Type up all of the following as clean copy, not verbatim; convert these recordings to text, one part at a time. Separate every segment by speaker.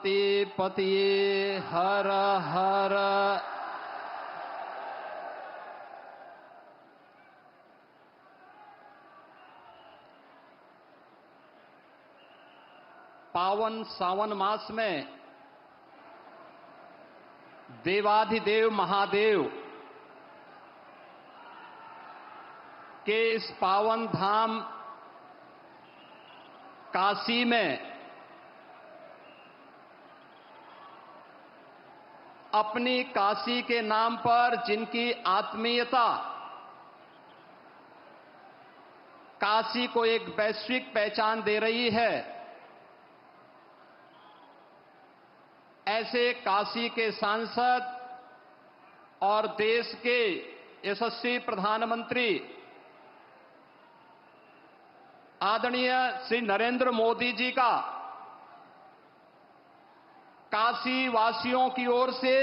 Speaker 1: पतिये हर हर। पावन सावन मास में देवाधिदेव महादेव के इस पावन धाम काशी में अपनी काशी के नाम पर जिनकी आत्मीयता काशी को एक वैश्विक पहचान दे रही है, ऐसे काशी के सांसद और देश के यशस्वी प्रधानमंत्री आदरणीय श्री नरेंद्र मोदी जी का काशी वासियों की ओर से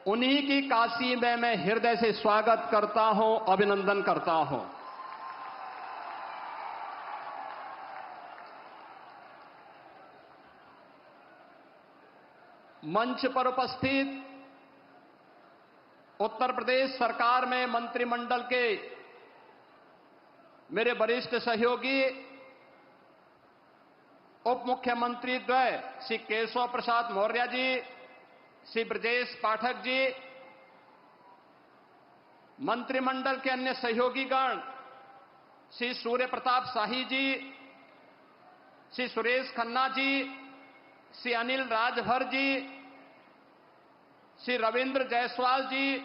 Speaker 1: उन्हीं की काशी में मैं हृदय से स्वागत करता हूं, अभिनंदन करता हूं। मंच पर उपस्थित उत्तर प्रदेश सरकार में मंत्रिमंडल के मेरे वरिष्ठ सहयोगी उप मुख्यमंत्री द्वय श्री केशव प्रसाद मौर्य जी, श्री ब्रजेश पाठक जी, मंत्रिमंडल के अन्य सहयोगीगण श्री सूर्य प्रताप शाही जी, श्री सुरेश खन्ना जी, श्री अनिल राजभर जी, श्री रविंद्र जायसवाल जी,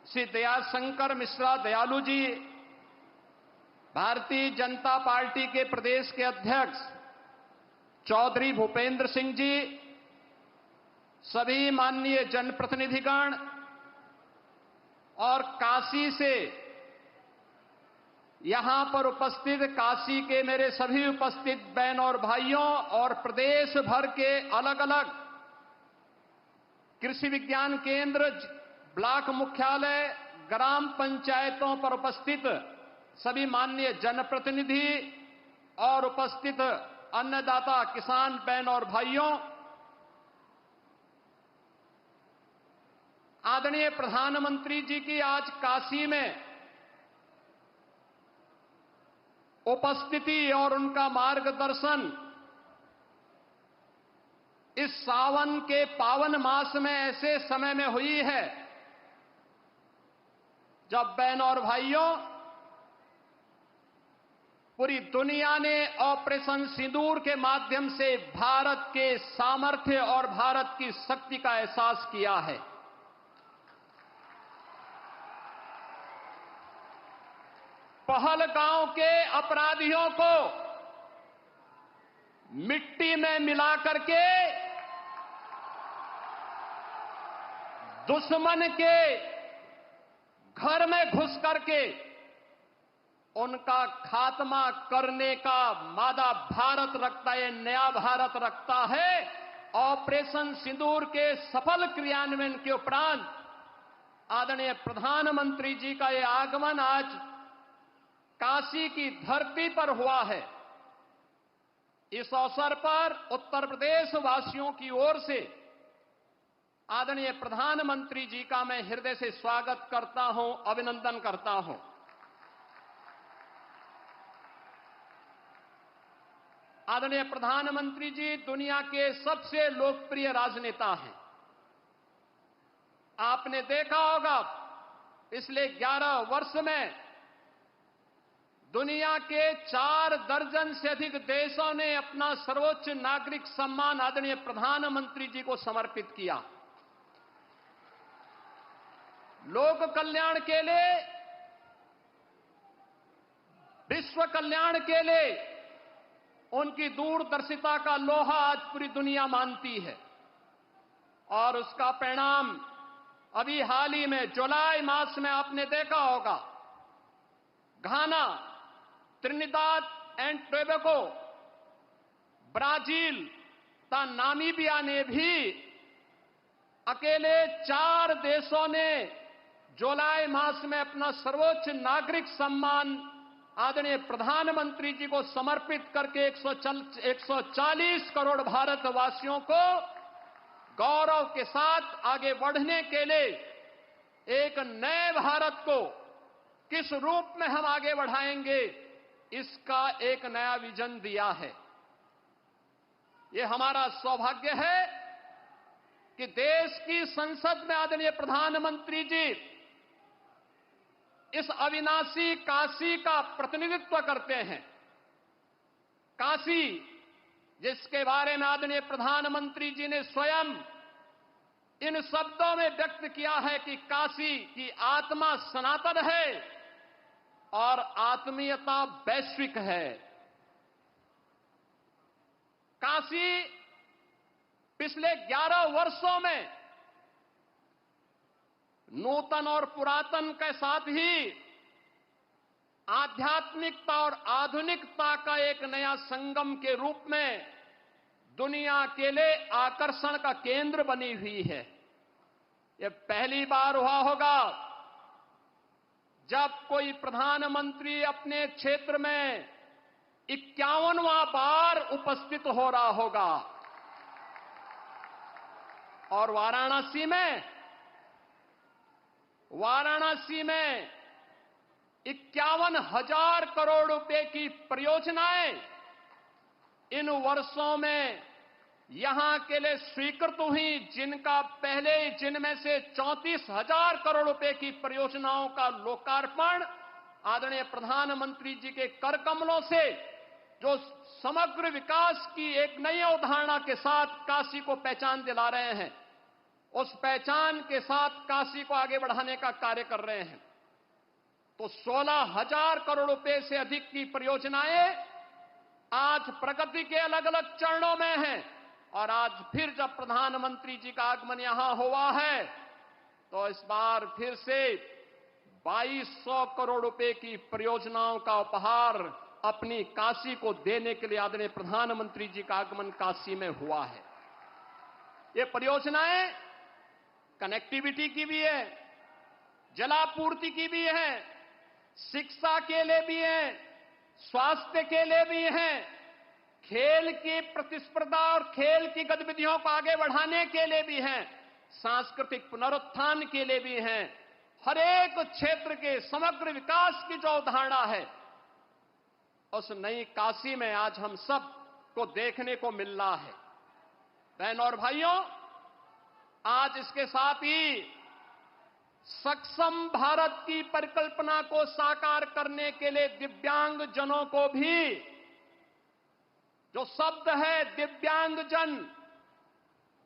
Speaker 1: श्री दयाशंकर मिश्रा दयालु जी, भारतीय जनता पार्टी के प्रदेश के अध्यक्ष चौधरी भूपेंद्र सिंह जी, सभी माननीय जनप्रतिनिधिगण और काशी से यहां पर उपस्थित काशी के मेरे सभी उपस्थित बहन और भाइयों और प्रदेश भर के अलग अलग कृषि विज्ञान केंद्र, ब्लॉक मुख्यालय, ग्राम पंचायतों पर उपस्थित सभी माननीय जनप्रतिनिधि और उपस्थित अन्नदाता किसान बहन और भाइयों, आदरणीय प्रधानमंत्री जी की आज काशी में उपस्थिति और उनका मार्गदर्शन इस सावन के पावन मास में ऐसे समय में हुई है जब बहन और भाइयों पूरी दुनिया ने ऑपरेशन सिंदूर के माध्यम से भारत के सामर्थ्य और भारत की शक्ति का एहसास किया है। पहलगांव के अपराधियों को मिट्टी में मिला करके दुश्मन के घर में घुस करके उनका खात्मा करने का मादा भारत रखता है, नया भारत रखता है। ऑपरेशन सिंदूर के सफल क्रियान्वयन के उपरांत आदरणीय प्रधानमंत्री जी का यह आगमन आज काशी की धरती पर हुआ है। इस अवसर पर उत्तर प्रदेश वासियों की ओर से आदरणीय प्रधानमंत्री जी का मैं हृदय से स्वागत करता हूं, अभिनंदन करता हूं। आदरणीय प्रधानमंत्री जी दुनिया के सबसे लोकप्रिय राजनेता हैं। आपने देखा होगा पिछले 11 वर्ष में दुनिया के 4 दर्जन से अधिक देशों ने अपना सर्वोच्च नागरिक सम्मान आदरणीय प्रधानमंत्री जी को समर्पित किया। लोक कल्याण के लिए, विश्व कल्याण के लिए उनकी दूरदर्शिता का लोहा आज पूरी दुनिया मानती है और उसका परिणाम अभी हाल ही में जुलाई मास में आपने देखा होगा घाना, त्रिनिदाद एंड टोबैगो, ब्राजील तथा नामीबिया ने भी अकेले 4 देशों ने जुलाई मास में अपना सर्वोच्च नागरिक सम्मान आदरणीय प्रधानमंत्री जी को समर्पित करके 140 करोड़ भारतवासियों को गौरव के साथ आगे बढ़ने के लिए एक नए भारत को किस रूप में हम आगे बढ़ाएंगे, इसका एक नया विजन दिया है। ये हमारा सौभाग्य है कि देश की संसद में आदरणीय प्रधानमंत्री जी इस अविनाशी काशी का प्रतिनिधित्व करते हैं। काशी, जिसके बारे में आदरणीय प्रधानमंत्री जी ने स्वयं इन शब्दों में व्यक्त किया है कि काशी की आत्मा सनातन है और आत्मीयता वैश्विक है। काशी पिछले 11 वर्षों में नूतन और पुरातन के साथ ही आध्यात्मिकता और आधुनिकता का एक नया संगम के रूप में दुनिया के लिए आकर्षण का केंद्र बनी हुई है। यह पहली बार हुआ होगा जब कोई प्रधानमंत्री अपने क्षेत्र में 51वां बार उपस्थित हो रहा होगा। और वाराणसी में 51,000 करोड़ रुपए की परियोजनाएं इन वर्षों में यहां के लिए स्वीकृत हुई, जिनमें से 34,000 करोड़ रुपए की परियोजनाओं का लोकार्पण आदरणीय प्रधानमंत्री जी के कर कमलों से, जो समग्र विकास की एक नई अवधारणा के साथ काशी को पहचान दिला रहे हैं, उस पहचान के साथ काशी को आगे बढ़ाने का कार्य कर रहे हैं। तो 16,000 करोड़ रुपए से अधिक की परियोजनाएं आज प्रगति के अलग अलग चरणों में हैं। और आज फिर जब प्रधानमंत्री जी का आगमन यहां हुआ है तो इस बार फिर से 2200 करोड़ रुपए की परियोजनाओं का उपहार अपनी काशी को देने के लिए आदरणीय प्रधानमंत्री जी का आगमन काशी में हुआ है। ये परियोजनाएं कनेक्टिविटी की भी है, जलापूर्ति की भी है, शिक्षा के लिए भी है, स्वास्थ्य के लिए भी है, खेल की प्रतिस्पर्धा और खेल की गतिविधियों को आगे बढ़ाने के लिए भी है, सांस्कृतिक पुनरुत्थान के लिए भी है। हर एक क्षेत्र के समग्र विकास की जो अवधारणा है, उस नई काशी में आज हम सब को देखने को मिल रहा है। बहनों और भाइयों, आज इसके साथ ही सक्षम भारत की परिकल्पना को साकार करने के लिए दिव्यांगजनों को भी, जो शब्द है दिव्यांगजन,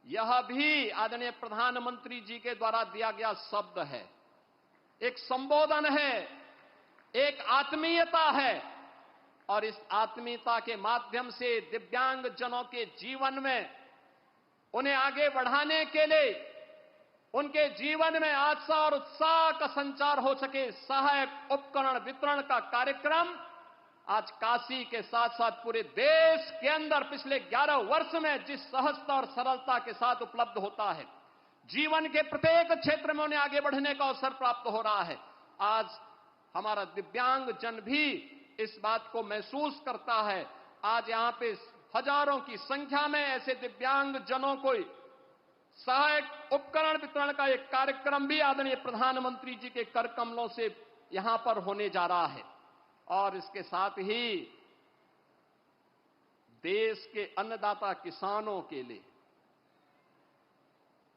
Speaker 1: यह भी आदरणीय प्रधानमंत्री जी के द्वारा दिया गया शब्द है, एक संबोधन है, एक आत्मीयता है। और इस आत्मीयता के माध्यम से दिव्यांगजनों के जीवन में उन्हें आगे बढ़ाने के लिए, उनके जीवन में आशा और उत्साह का संचार हो सके, सहायक उपकरण वितरण का कार्यक्रम आज काशी के साथ साथ पूरे देश के अंदर पिछले 11 वर्ष में जिस सहजता और सरलता के साथ उपलब्ध होता है, जीवन के प्रत्येक क्षेत्र में उन्हें आगे बढ़ने का अवसर प्राप्त हो रहा है। आज हमारा दिव्यांगजन भी इस बात को महसूस करता है। आज यहां पे हजारों की संख्या में ऐसे दिव्यांगजनों को सहायक उपकरण वितरण का एक कार्यक्रम भी आदरणीय प्रधानमंत्री जी के कर कमलों से यहां पर होने जा रहा है। और इसके साथ ही देश के अन्नदाता किसानों के लिए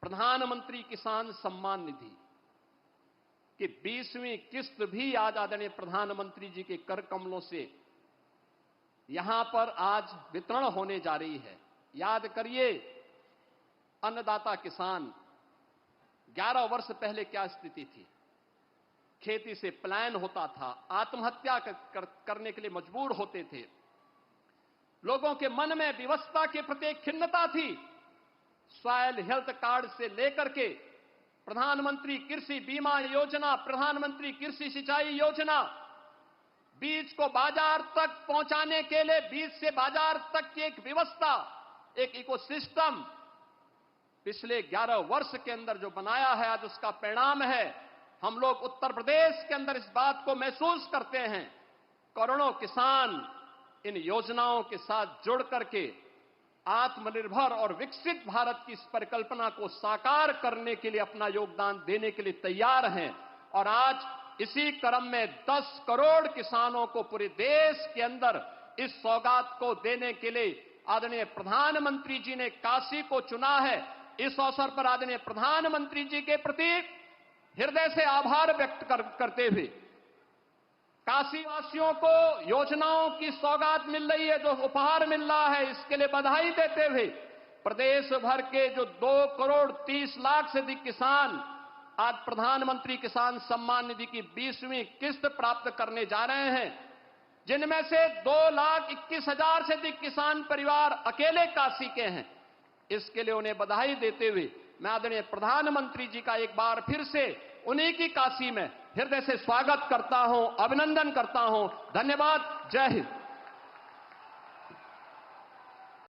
Speaker 1: प्रधानमंत्री किसान सम्मान निधि की 20वीं किस्त भी आज आदरणीय प्रधानमंत्री जी के कर कमलों से यहां पर आज वितरण होने जा रही है। याद करिए, अन्नदाता किसान 11 वर्ष पहले क्या स्थिति थी। खेती से पलायन होता था, आत्महत्या करने के लिए मजबूर होते थे, लोगों के मन में विवशता के प्रति एक खिन्नता थी। सॉइल हेल्थ कार्ड से लेकर के प्रधानमंत्री कृषि बीमा योजना, प्रधानमंत्री कृषि सिंचाई योजना, बीज को बाजार तक पहुंचाने के लिए बीज से बाजार तक की एक व्यवस्था, एक इकोसिस्टम पिछले 11 वर्ष के अंदर जो बनाया है, आज उसका परिणाम है। हम लोग उत्तर प्रदेश के अंदर इस बात को महसूस करते हैं करोड़ों किसान इन योजनाओं के साथ जुड़ करके आत्मनिर्भर और विकसित भारत की इस परिकल्पना को साकार करने के लिए अपना योगदान देने के लिए तैयार हैं। और आज इसी क्रम में 10 करोड़ किसानों को पूरे देश के अंदर इस सौगात को देने के लिए आदरणीय प्रधानमंत्री जी ने काशी को चुना है। इस अवसर पर आदरणीय प्रधानमंत्री जी के प्रति हृदय से आभार व्यक्त करते हुए काशी वासियों को योजनाओं की सौगात मिल रही है, जो उपहार मिल रहा है, इसके लिए बधाई देते हुए प्रदेश भर के जो 2 करोड़ 30 लाख से अधिक किसान आज प्रधानमंत्री किसान सम्मान निधि की 20वीं किस्त प्राप्त करने जा रहे हैं, जिनमें से 2,21,000 से अधिक किसान परिवार अकेले काशी के हैं। इसके लिए उन्हें बधाई देते हुए मैं आदरणीय प्रधानमंत्री जी का एक बार फिर से उन्हीं की काशी में हृदय से स्वागत करता हूं, अभिनंदन करता हूं। धन्यवाद। जय हिंद।